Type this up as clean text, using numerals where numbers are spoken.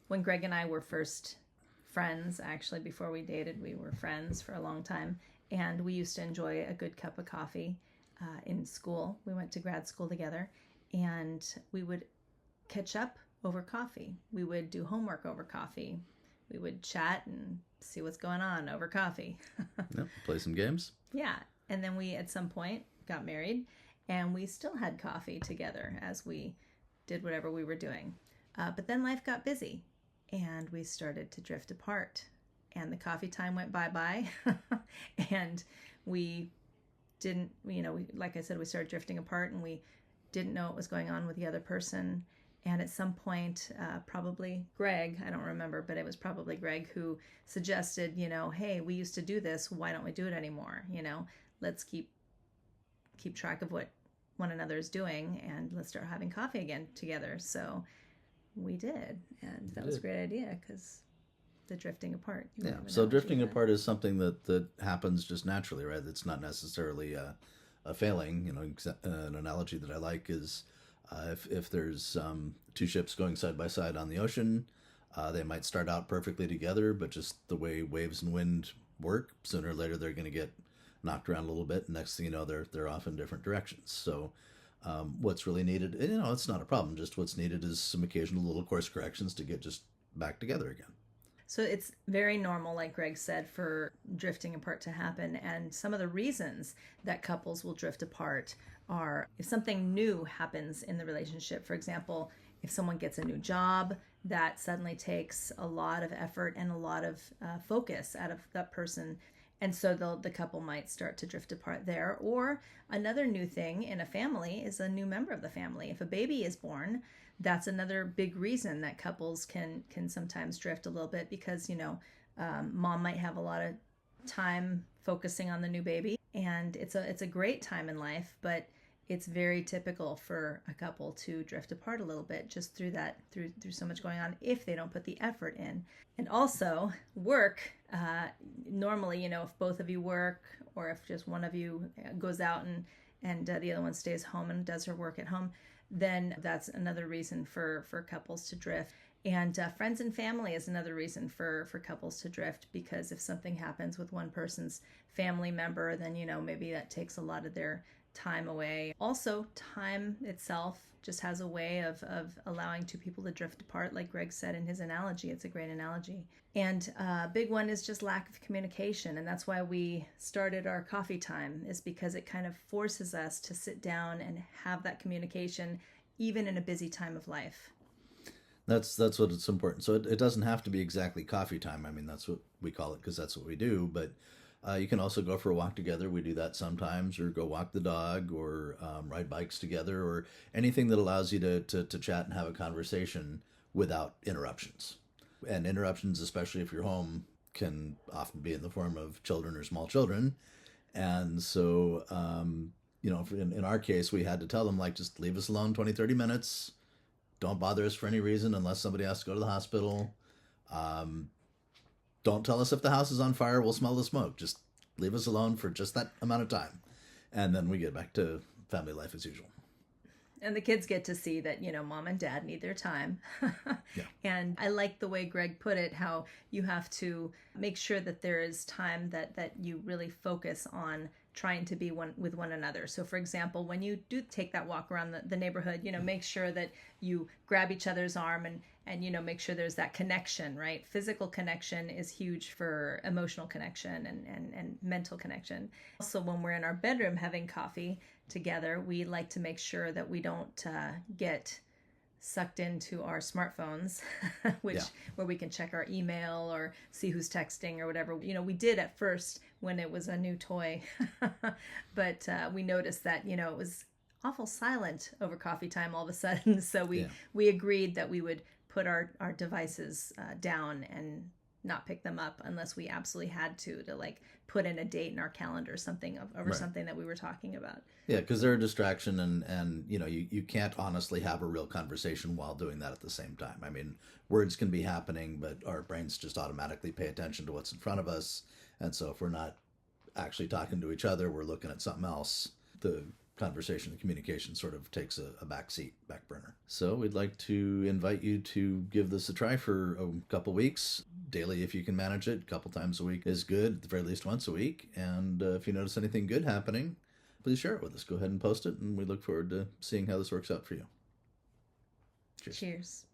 when Greg and I were first friends, actually, before we dated, we were friends for a long time. And we used to enjoy a good cup of coffee in school. We went to grad school together, and we would catch up over coffee. We would do homework over coffee. We would chat and see what's going on over coffee. Yep, play some games. Yeah. And then we, at some point, got married, and we still had coffee together as we did whatever we were doing. But then life got busy, and we started to drift apart. And the coffee time went bye-bye. And we didn't, like I said, we started drifting apart, and we didn't know what was going on with the other person. And at some point, probably Greg, I don't remember, but it was probably Greg who suggested, hey, we used to do this. Why don't we do it anymore? Let's keep track of what one another is doing, and let's start having coffee again together. So we did. And that was a great idea, because the drifting apart. Yeah. So drifting apart is something that happens just naturally, right? It's not necessarily a failing. An analogy that I like is if there's two ships going side by side on the ocean, they might start out perfectly together, but just the way waves and wind work, sooner or later they're going to get knocked around a little bit. Next thing you know, they're off in different directions. So what's really needed, it's not a problem. Just what's needed is some occasional little course corrections to get just back together again. So it's very normal, like Greg said, for drifting apart to happen. And some of the reasons that couples will drift apart are if something new happens in the relationship. For example, if someone gets a new job, that suddenly takes a lot of effort and a lot of focus out of that person. And so the couple might start to drift apart there. Or another new thing in a family is a new member of the family. If a baby is born, that's another big reason that couples can sometimes drift a little bit, because mom might have a lot of time focusing on the new baby, and it's a great time in life, but it's very typical for a couple to drift apart a little bit just through so much going on if they don't put the effort in. And also work, normally, if both of you work, or if just one of you goes out and the other one stays home and does her work at home, then that's another reason for couples to drift. And friends and family is another reason for couples to drift, because if something happens with one person's family member, then maybe that takes a lot of their time away. Also, time itself just has a way of allowing two people to drift apart, like Greg said in his analogy. It's a great analogy. And a big one is just lack of communication. And that's why we started our coffee time, is because it kind of forces us to sit down and have that communication, even in a busy time of life. That's what it's important. So it doesn't have to be exactly coffee time. I mean, that's what we call it because that's what we do. But you can also go for a walk together. We do that sometimes, or go walk the dog, or ride bikes together, or anything that allows you to chat and have a conversation without interruptions. And interruptions, especially if you're home, can often be in the form of children or small children. And so, in our case, we had to tell them, just leave us alone 20, 30 minutes. Don't bother us for any reason unless somebody has to go to the hospital. Don't tell us if the house is on fire. We'll smell the smoke. Just leave us alone for just that amount of time. And then we get back to family life as usual. And the kids get to see that, mom and dad need their time. Yeah. And I like the way Greg put it, how you have to make sure that there is time that you really focus on trying to be one with one another. So for example, when you do take that walk around the neighborhood, make sure that you grab each other's arm and make sure there's that connection, right? Physical connection is huge for emotional connection and mental connection. Also, when we're in our bedroom having coffee together, we like to make sure that we don't get sucked into our smartphones, where we can check our email or see who's texting or whatever. We did at first when it was a new toy, but we noticed that, it was awful silent over coffee time all of a sudden. So we agreed that we would put our devices down and not pick them up unless we absolutely had to put in a date in our calendar or something over something that we were talking about. Yeah, because they're a distraction, and you can't honestly have a real conversation while doing that at the same time. I mean, words can be happening, but our brains just automatically pay attention to what's in front of us. And so if we're not actually talking to each other, we're looking at something else. The conversation, the communication sort of takes a back seat, back burner. So we'd like to invite you to give this a try for a couple weeks. Daily, if you can manage it, a couple times a week is good, at the very least once a week. And if you notice anything good happening, please share it with us. Go ahead and post it, and we look forward to seeing how this works out for you. Cheers. Cheers.